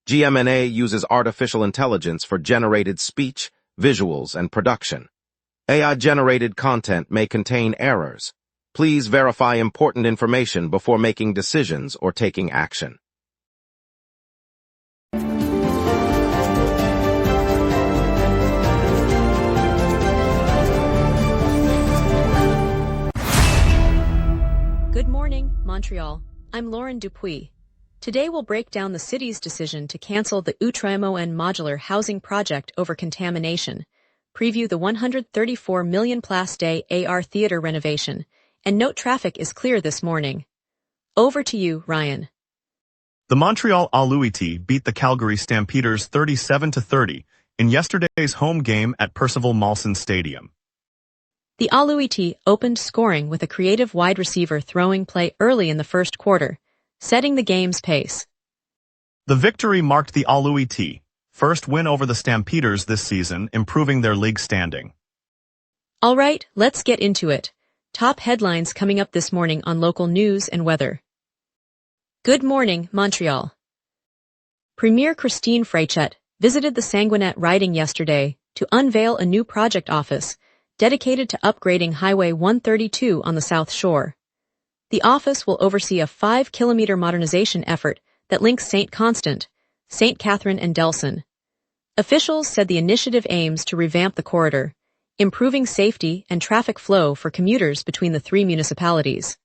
GMNA uses artificial intelligence for generated speech, visuals, and production. AI-generated content may contain errors. Please verify important information before making decisions or taking action. Good morning, Montreal. I'm Lauren Dupuis. Today we'll break down the city's decision to cancel the Outremont modular housing project over contamination, preview the $134 million Place des Arts theater renovation, and note traffic is clear this morning. Over to you, Ryan. The Montreal Alouettes beat the Calgary Stampeders 37-30 in yesterday's home game at Percival Molson Stadium. The Alouettes opened scoring with a creative wide receiver throwing play early in the first quarter, setting the game's pace. The victory marked the Alouettes' first win over the Stampeders this season, improving their league standing. All right, let's get into it. Top headlines coming up this morning on local news and weather. Good morning, Montreal. Premier Christine Frechette visited the Sanguinet riding yesterday to unveil a new project office dedicated to upgrading Highway 132 on the South Shore. The office will oversee a 5-kilometer modernization effort that links St. Constant, St. Catherine and Delson. Officials said the initiative aims to revamp the corridor, improving safety and traffic flow for commuters between the three municipalities.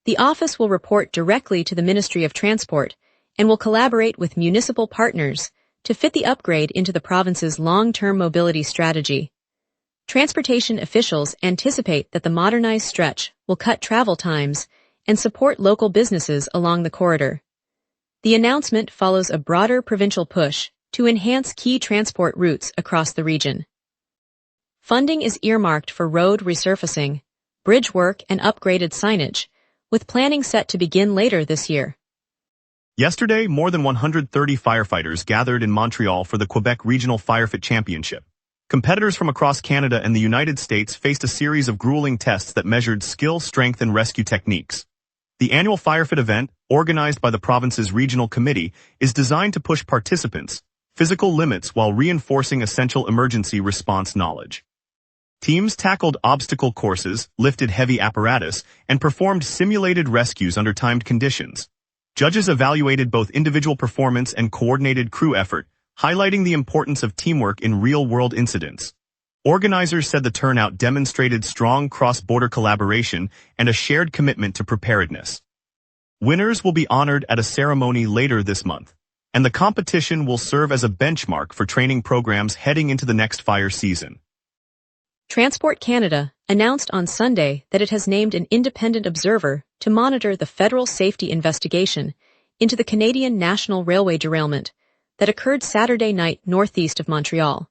The office will report directly to the Ministry of Transport and will collaborate with municipal partners to fit the upgrade into the province's long-term mobility strategy. Transportation officials anticipate that the modernized stretch will cut travel times and support local businesses along the corridor. The announcement follows a broader provincial push to enhance key transport routes across the region. Funding is earmarked for road resurfacing, bridge work, and upgraded signage, with planning set to begin later this year. Yesterday, more than 130 firefighters gathered in Montreal for the Quebec Regional Firefight Championship. Competitors from across Canada and the United States faced a series of grueling tests that measured skill, strength, and rescue techniques. The annual Firefight event, organized by the province's regional committee, is designed to push participants' physical limits while reinforcing essential emergency response knowledge. Teams tackled obstacle courses, lifted heavy apparatus, and performed simulated rescues under timed conditions. Judges evaluated both individual performance and coordinated crew effort, highlighting the importance of teamwork in real-world incidents. Organizers said the turnout demonstrated strong cross-border collaboration and a shared commitment to preparedness. Winners will be honored at a ceremony later this month, and the competition will serve as a benchmark for training programs heading into the next fire season. Transport Canada announced on Sunday that it has named an independent observer to monitor the federal safety investigation into the Canadian National Railway derailment that occurred Saturday night northeast of Montreal.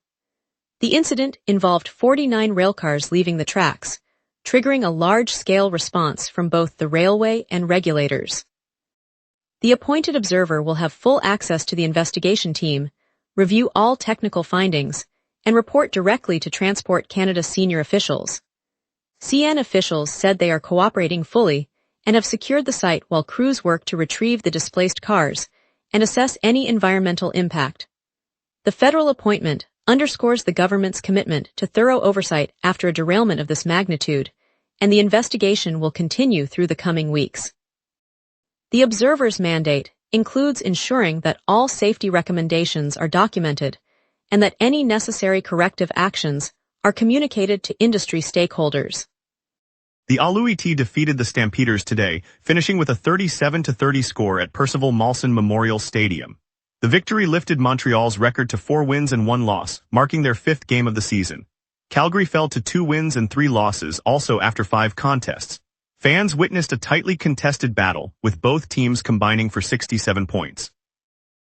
The incident involved 49 railcars leaving the tracks, triggering a large-scale response from both the railway and regulators. The appointed observer will have full access to the investigation team, review all technical findings, and report directly to Transport Canada senior officials. CN officials said they are cooperating fully and have secured the site while crews work to retrieve the displaced cars and assess any environmental impact. The federal appointment underscores the government's commitment to thorough oversight after a derailment of this magnitude, and the investigation will continue through the coming weeks. The observer's mandate includes ensuring that all safety recommendations are documented and that any necessary corrective actions are communicated to industry stakeholders. The Alouettes defeated the Stampeders today, finishing with a 37-30 score at Percival Molson Memorial Stadium. The victory lifted Montreal's record to 4 wins and 1 loss, marking their 5th game of the season. Calgary fell to 2 wins and 3 losses also after 5 contests. Fans witnessed a tightly contested battle, with both teams combining for 67 points.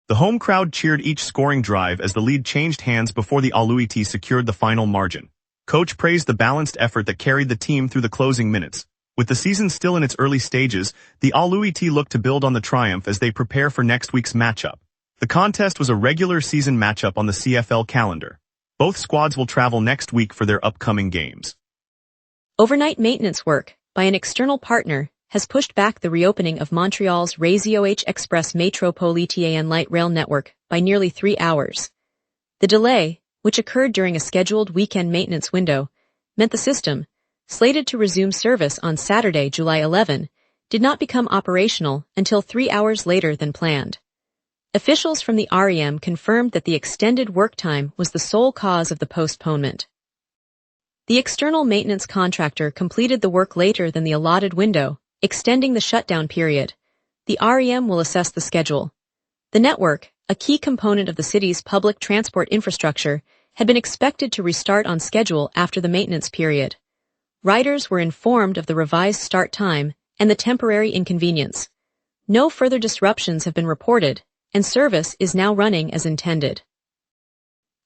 The home crowd cheered each scoring drive as the lead changed hands before the Alouettes secured the final margin. Coach praised the balanced effort that carried the team through the closing minutes. With the season still in its early stages, the Alouettes look to build on the triumph as they prepare for next week's matchup. The contest was a regular season matchup on the CFL calendar. Both squads will travel next week for their upcoming games. Overnight maintenance work by an external partner has pushed back the reopening of Montreal's Réseau H Express Métropolitain light rail network by nearly 3 hours. The delay, which occurred during a scheduled weekend maintenance window, meant the system, slated to resume service on Saturday, July 11, did not become operational until 3 hours later than planned. Officials from the REM confirmed that the extended work time was the sole cause of the postponement. The external maintenance contractor completed the work later than the allotted window, extending the shutdown period. The REM will assess the schedule. The network, a key component of the city's public transport infrastructure, had been expected to restart on schedule after the maintenance period. Riders were informed of the revised start time and the temporary inconvenience. No further disruptions have been reported, and service is now running as intended.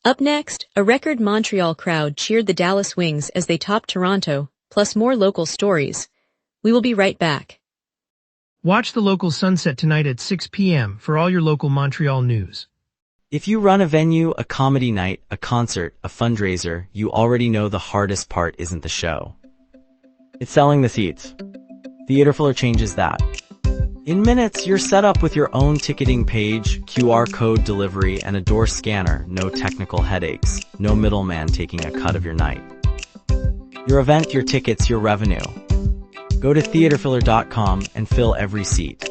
Up next, a record Montreal crowd cheered the Dallas Wings as they topped Toronto, plus more local stories. We will be right back. Watch the local sunset tonight at 6 p.m. for all your local Montreal news. If you run a venue, a comedy night, a concert, a fundraiser, you already know the hardest part isn't the show. It's selling the seats. Theaterfiller changes that. In minutes, you're set up with your own ticketing page, QR code delivery, and a door scanner. No technical headaches. No middleman taking a cut of your night. Your event, your tickets, your revenue. Go to theaterfiller.com and fill every seat.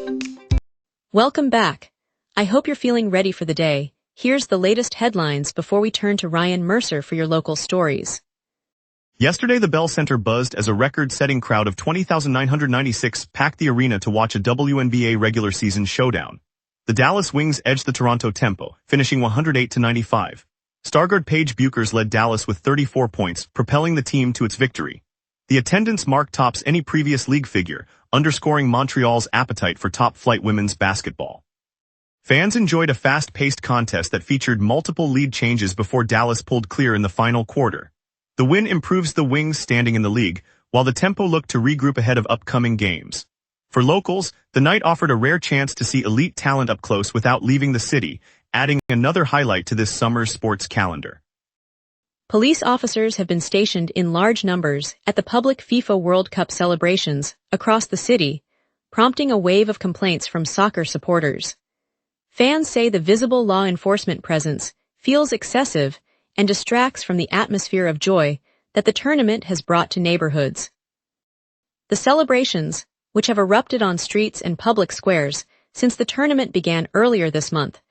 Welcome back. I hope you're feeling ready for the day. Here's the latest headlines before we turn to Ryan Mercer for your local stories. Yesterday, the Bell Center buzzed as a record-setting crowd of 20,996 packed the arena to watch a WNBA regular season showdown. The Dallas Wings edged the Toronto Tempo, finishing 108-95. Stargard Paige Buchers led Dallas with 34 points, propelling the team to its victory. The attendance mark tops any previous league figure, underscoring Montreal's appetite for top-flight women's basketball. Fans enjoyed a fast-paced contest that featured multiple lead changes before Dallas pulled clear in the final quarter. The win improves the Wings' standing in the league, while the Tempo looked to regroup ahead of upcoming games. For locals, the night offered a rare chance to see elite talent up close without leaving the city, adding another highlight to this summer's sports calendar. Police officers have been stationed in large numbers at the public FIFA World Cup celebrations across the city, prompting a wave of complaints from soccer supporters. Fans say the visible law enforcement presence feels excessive and distracts from the atmosphere of joy that the tournament has brought to neighborhoods. The celebrations, which have erupted on streets and public squares since the tournament began earlier this month,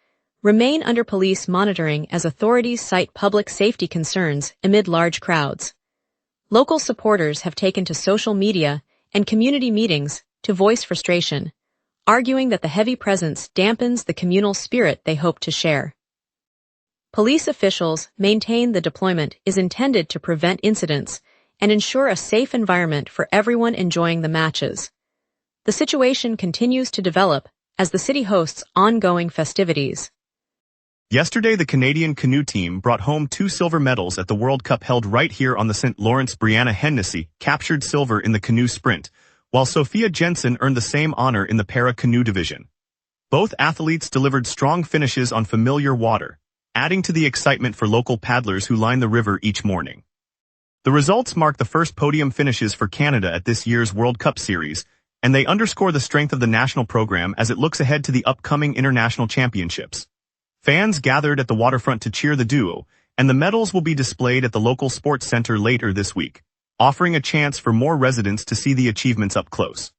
remain under police monitoring as authorities cite public safety concerns amid large crowds. Local supporters have taken to social media and community meetings to voice frustration, arguing that the heavy presence dampens the communal spirit they hope to share. Police officials maintain the deployment is intended to prevent incidents and ensure a safe environment for everyone enjoying the matches. The situation continues to develop as the city hosts ongoing festivities. Yesterday, the Canadian canoe team brought home 2 silver medals at the World Cup held right here on the St. Lawrence. Brianna Hennessy captured silver in the canoe sprint, while Sophia Jensen earned the same honor in the para-canoe division. Both athletes delivered strong finishes on familiar water, adding to the excitement for local paddlers who line the river each morning. The results mark the first podium finishes for Canada at this year's World Cup series, and they underscore the strength of the national program as it looks ahead to the upcoming international championships. Fans gathered at the waterfront to cheer the duo, and the medals will be displayed at the local sports center later this week, offering a chance for more residents to see the achievements up close.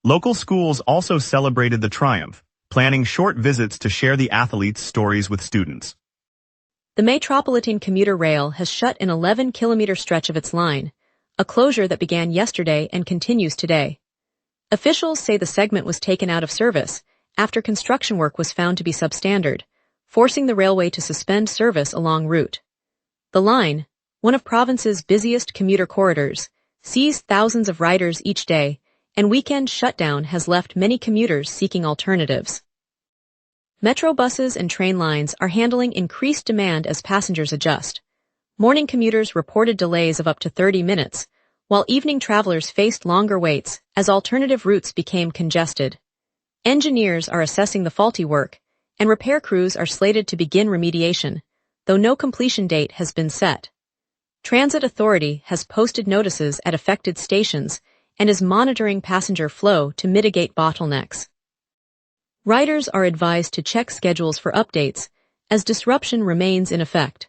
Local schools also celebrated the triumph, planning short visits to share the athletes' stories with students. The Metropolitan Commuter Rail has shut an 11-kilometer stretch of its line, a closure that began yesterday and continues today. Officials say the segment was taken out of service after construction work was found to be substandard, forcing the railway to suspend service along route. The line, one of province's busiest commuter corridors, sees thousands of riders each day, and weekend shutdown has left many commuters seeking alternatives. Metro buses and train lines are handling increased demand as passengers adjust. Morning commuters reported delays of up to 30 minutes, while evening travelers faced longer waits as alternative routes became congested. Engineers are assessing the faulty work, and repair crews are slated to begin remediation, though no completion date has been set. Transit Authority has posted notices at affected stations and is monitoring passenger flow to mitigate bottlenecks. Riders are advised to check schedules for updates, as disruption remains in effect.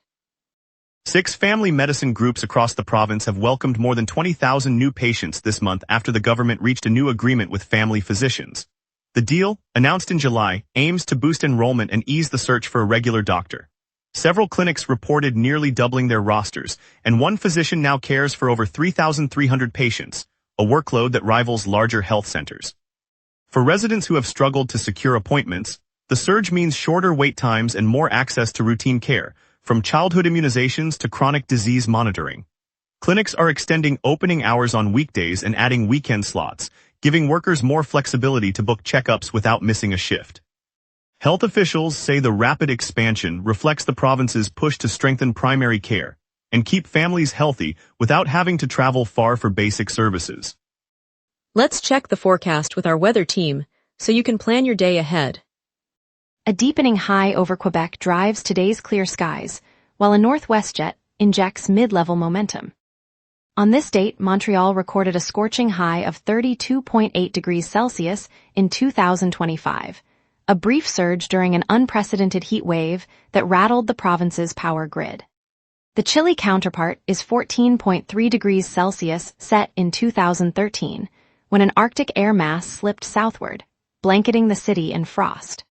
6 family medicine groups across the province have welcomed more than 20,000 new patients this month after the government reached a new agreement with family physicians. The deal, announced in July, aims to boost enrollment and ease the search for a regular doctor. Several clinics reported nearly doubling their rosters, and one physician now cares for over 3,300 patients, a workload that rivals larger health centers. For residents who have struggled to secure appointments, the surge means shorter wait times and more access to routine care, from childhood immunizations to chronic disease monitoring. Clinics are extending opening hours on weekdays and adding weekend slots, giving workers more flexibility to book checkups without missing a shift. Health officials say the rapid expansion reflects the province's push to strengthen primary care and keep families healthy without having to travel far for basic services. Let's check the forecast with our weather team so you can plan your day ahead. A deepening high over Quebec drives today's clear skies, while a northwest jet injects mid-level momentum. On this date, Montreal recorded a scorching high of 32.8 degrees Celsius in 2025, a brief surge during an unprecedented heat wave that rattled the province's power grid. The chilly counterpart is 14.3 degrees Celsius set in 2013, when an Arctic air mass slipped southward, blanketing the city in frost.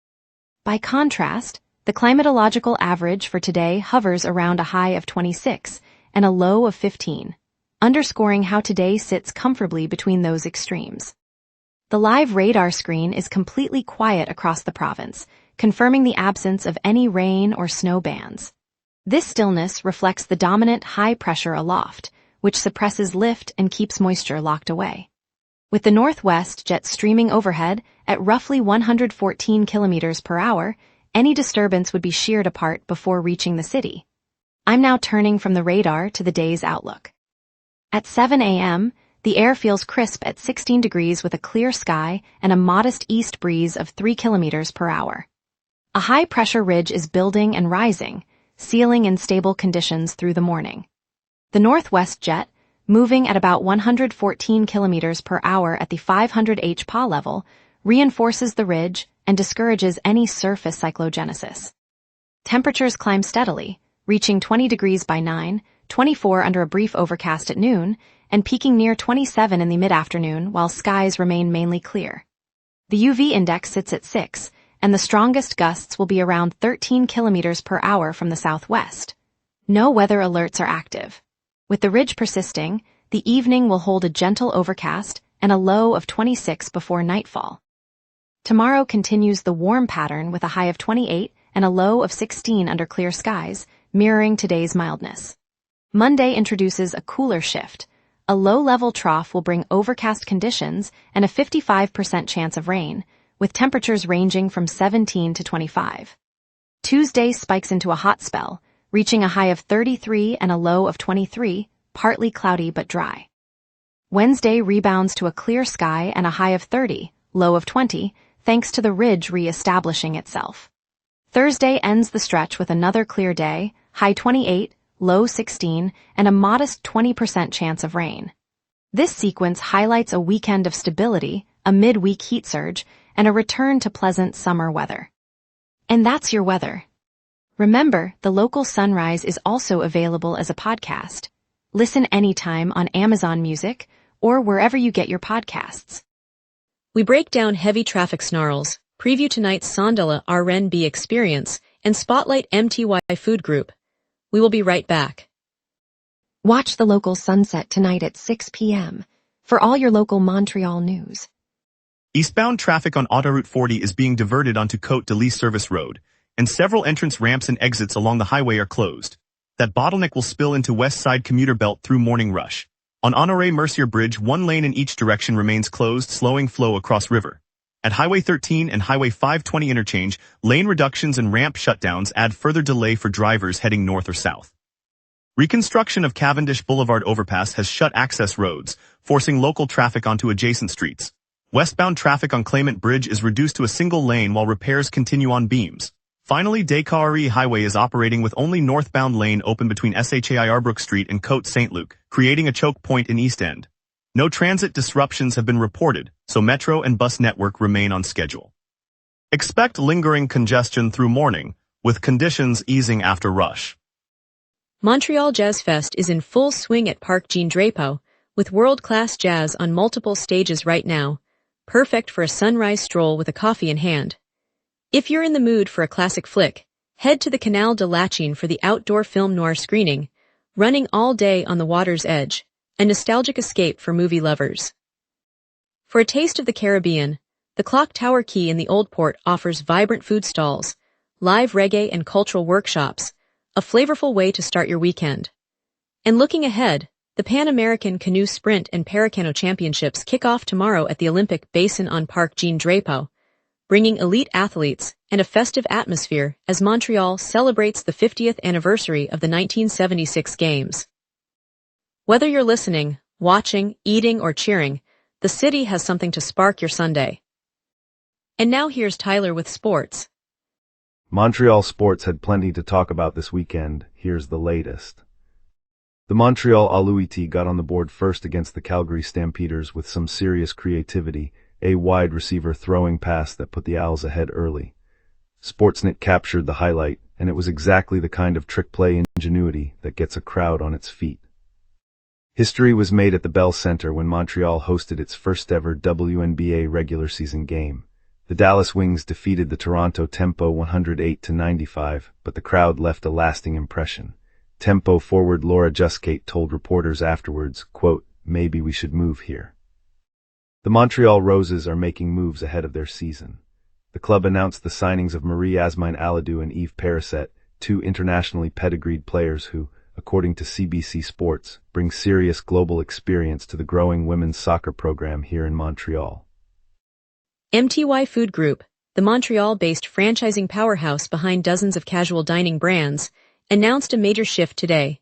By contrast, the climatological average for today hovers around a high of 26 and a low of 15, underscoring how today sits comfortably between those extremes. The live radar screen is completely quiet across the province, confirming the absence of any rain or snow bands. This stillness reflects the dominant high pressure aloft, which suppresses lift and keeps moisture locked away. With the northwest jet streaming overhead at roughly 114 kilometers per hour, any disturbance would be sheared apart before reaching the city. I'm now turning from the radar to the day's outlook. At 7 a.m., the air feels crisp at 16 degrees with a clear sky and a modest east breeze of 3 kilometers per hour. A high-pressure ridge is building and rising, sealing in stable conditions through the morning. The northwest jet, moving at about 114 kilometers per hour at the 500 HPA level, reinforces the ridge and discourages any surface cyclogenesis. Temperatures climb steadily, reaching 20 degrees by 9, 24 under a brief overcast at noon, and peaking near 27 in the mid-afternoon while skies remain mainly clear. The UV index sits at 6, and the strongest gusts will be around 13 kilometers per hour from the southwest. No weather alerts are active. With the ridge persisting, the evening will hold a gentle overcast and a low of 26 before nightfall. Tomorrow continues the warm pattern with a high of 28 and a low of 16 under clear skies, mirroring today's mildness. Monday introduces a cooler shift. A low-level trough will bring overcast conditions and a 55% chance of rain, with temperatures ranging from 17 to 25. Tuesday spikes into a hot spell, reaching a high of 33 and a low of 23, partly cloudy but dry. Wednesday rebounds to a clear sky and a high of 30, low of 20, thanks to the ridge re-establishing itself. Thursday ends the stretch with another clear day, high 28, low 16, and a modest 20% chance of rain. This sequence highlights a weekend of stability, a mid-week heat surge, and a return to pleasant summer weather. And that's your weather. Remember, the local sunrise is also available as a podcast. Listen anytime on Amazon Music or wherever you get your podcasts. We break down heavy traffic snarls, preview tonight's Sondela RNB experience, and spotlight MTY Food Group. We will be right back. Watch the local sunset tonight at 6 p.m. for all your local Montreal news. Eastbound traffic on Autoroute 40 is being diverted onto Côte de Lys Service Road, and several entrance ramps and exits along the highway are closed. That bottleneck will spill into West Side commuter belt through morning rush. On Honoré-Mercier Bridge, one lane in each direction remains closed, slowing flow across river. At Highway 13 and Highway 520 interchange, lane reductions and ramp shutdowns add further delay for drivers heading north or south. Reconstruction of Cavendish Boulevard overpass has shut access roads, forcing local traffic onto adjacent streets. Westbound traffic on Claimant Bridge is reduced to a single lane while repairs continue on beams. Finally, Descaries Highway is operating with only northbound lane open between SHAI Arbrook Street and Côte St. Luc, creating a choke point in East End. No transit disruptions have been reported, so metro and bus network remain on schedule. Expect lingering congestion through morning, with conditions easing after rush. Montreal Jazz Fest is in full swing at Parc Jean-Drapeau, with world-class jazz on multiple stages right now, perfect for a sunrise stroll with a coffee in hand. If you're in the mood for a classic flick, head to the Canal de Lachine for the outdoor film noir screening, running all day on the water's edge, a nostalgic escape for movie lovers. For a taste of the Caribbean, the Clock Tower Quay in the Old Port offers vibrant food stalls, live reggae and cultural workshops, a flavorful way to start your weekend. And looking ahead, the Pan American Canoe Sprint and Paracano Championships kick off tomorrow at the Olympic Basin on Parc Jean-Drapeau, bringing elite athletes and a festive atmosphere as Montreal celebrates the 50th anniversary of the 1976 Games. Whether you're listening, watching, eating, or cheering, the city has something to spark your Sunday. And now here's Tyler with sports. Montreal sports had plenty to talk about this weekend. Here's the latest. The Montreal Alouettes got on the board first against the Calgary Stampeders with some serious creativity, a wide receiver throwing pass that put the Owls ahead early. Sportsnet captured the highlight, and it was exactly the kind of trick play ingenuity that gets a crowd on its feet. History was made at the Bell Center when Montreal hosted its first ever WNBA regular season game. The Dallas Wings defeated the Toronto Tempo 108-95, but the crowd left a lasting impression. Tempo forward Laura Juskate told reporters afterwards, quote, "Maybe we should move here." The Montreal Roses are making moves ahead of their season. The club announced the signings of Marie-Asmine Aladou and Yves Perisset, two internationally pedigreed players who, according to CBC Sports, bring serious global experience to the growing women's soccer program here in Montreal. MTY Food Group, the Montreal-based franchising powerhouse behind dozens of casual dining brands, announced a major shift today.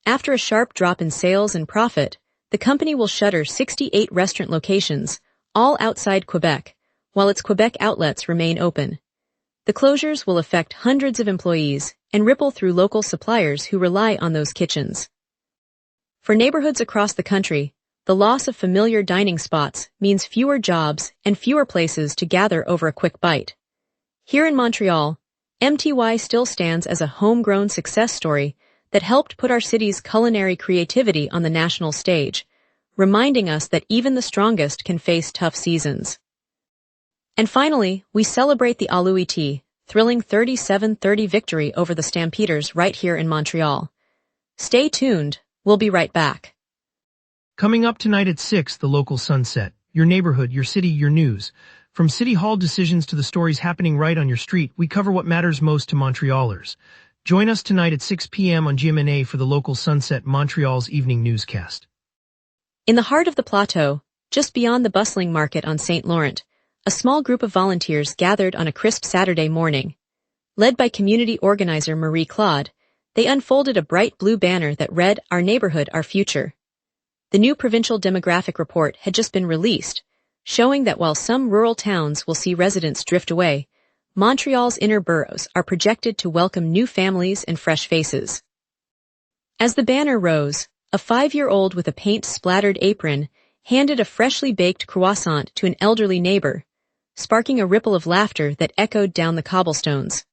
After a sharp drop in sales and profit, the company will shutter 68 restaurant locations, all outside Quebec, while its Quebec outlets remain open. The closures will affect hundreds of employees and ripple through local suppliers who rely on those kitchens. For neighborhoods across the country, the loss of familiar dining spots means fewer jobs and fewer places to gather over a quick bite. Here in Montreal, MTY still stands as a homegrown success story that helped put our city's culinary creativity on the national stage, reminding us that even the strongest can face tough seasons. And finally, we celebrate the Alouettes, thrilling 37-30 victory over the Stampeders right here in Montreal. Stay tuned, we'll be right back. Coming up tonight at 6, the local sunset. Your neighborhood, your city, your news. From City Hall decisions to the stories happening right on your street, we cover what matters most to Montrealers. Join us tonight at 6 p.m. on GMna for the local Sunset Montreal's evening newscast. In the heart of the plateau, just beyond the bustling market on St. Laurent, a small group of volunteers gathered on a crisp Saturday morning. Led by community organizer Marie-Claude, they unfolded a bright blue banner that read, "Our neighborhood, our future." The new provincial demographic report had just been released, showing that while some rural towns will see residents drift away, Montreal's inner boroughs are projected to welcome new families and fresh faces. As the banner rose, a 5-year-old with a paint-splattered apron handed a freshly baked croissant to an elderly neighbor, sparking a ripple of laughter that echoed down the cobblestones.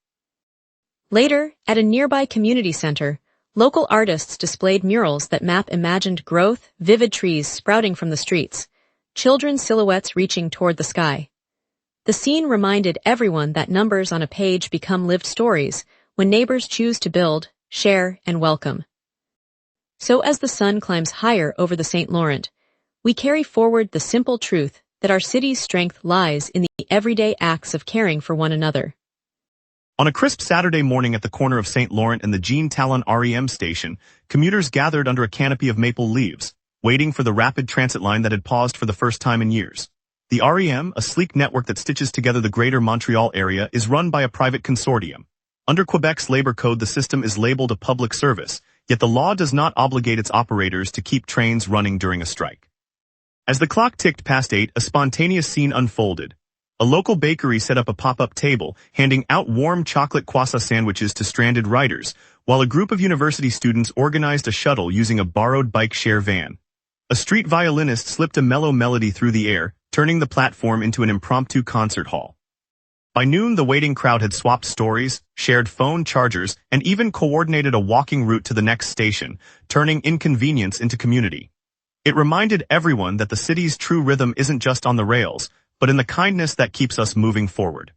Later, at a nearby community center, local artists displayed murals that map imagined growth, vivid trees sprouting from the streets, children's silhouettes reaching toward the sky. The scene reminded everyone that numbers on a page become lived stories when neighbors choose to build, share, and welcome. So as the sun climbs higher over the St. Laurent, we carry forward the simple truth that our city's strength lies in the everyday acts of caring for one another. On a crisp Saturday morning at the corner of St. Laurent and the Jean Talon REM station, commuters gathered under a canopy of maple leaves, waiting for the rapid transit line that had paused for the first time in years. The REM, a sleek network that stitches together the greater Montreal area, is run by a private consortium. Under Quebec's labor code, the system is labeled a public service, yet the law does not obligate its operators to keep trains running during a strike. As the clock ticked past 8, a spontaneous scene unfolded. A local bakery set up a pop-up table, handing out warm chocolate croissant sandwiches to stranded riders, while a group of university students organized a shuttle using a borrowed bike share van. A street violinist slipped a mellow melody through the air, turning the platform into an impromptu concert hall. By noon, the waiting crowd had swapped stories, shared phone chargers, and even coordinated a walking route to the next station, turning inconvenience into community. It reminded everyone that the city's true rhythm isn't just on the rails, but in the kindness that keeps us moving forward.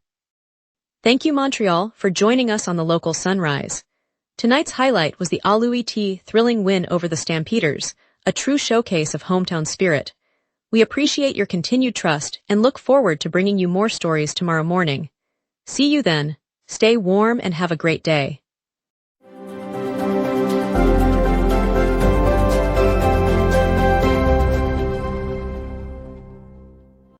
Thank you, Montreal, for joining us on the local sunrise. Tonight's highlight was the Alouette thrilling win over the Stampeders, a true showcase of hometown spirit. We appreciate your continued trust and look forward to bringing you more stories tomorrow morning. See you then. Stay warm and have a great day.